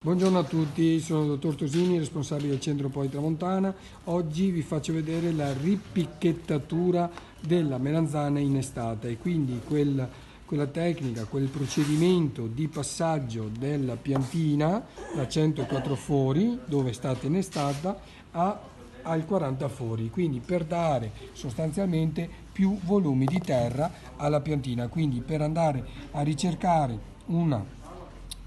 Buongiorno a tutti, sono il dottor Tosini, responsabile del Centro Poi Tramontana. Oggi vi faccio vedere la ripicchettatura della melanzana innestata e quindi quella tecnica, quel procedimento di passaggio della piantina da 104 fori, dove è stata innestata, al 40 fori, quindi per dare sostanzialmente più volumi di terra alla piantina, quindi per andare a ricercare una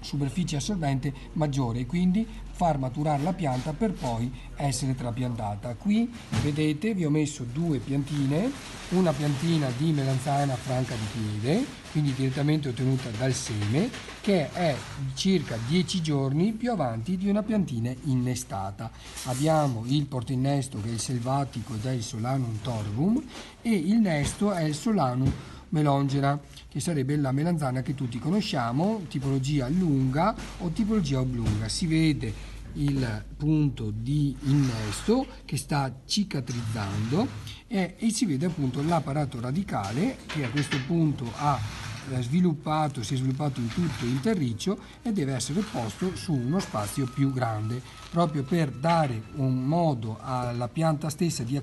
superficie assorbente maggiore e quindi far maturare la pianta per poi essere trapiantata. Qui vedete vi ho messo due piantine, una piantina di melanzana franca di piede, quindi direttamente ottenuta dal seme, che è circa 10 giorni più avanti di una piantina innestata. Abbiamo il portainnesto che è il selvatico ed è il Solanum torvum e il nesto è il Solanum melongera, che sarebbe la melanzana che tutti conosciamo, tipologia lunga o tipologia oblunga. Si vede il punto di innesto che sta cicatrizzando e si vede appunto l'apparato radicale che a questo punto si è sviluppato in tutto il terriccio e deve essere posto su uno spazio più grande, proprio per dare un modo alla pianta stessa di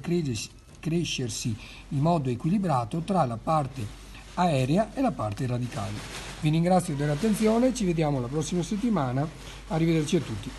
crescersi in modo equilibrato tra la parte aerea e la parte radicale. Vi ringrazio dell'attenzione, ci vediamo la prossima settimana, arrivederci a tutti.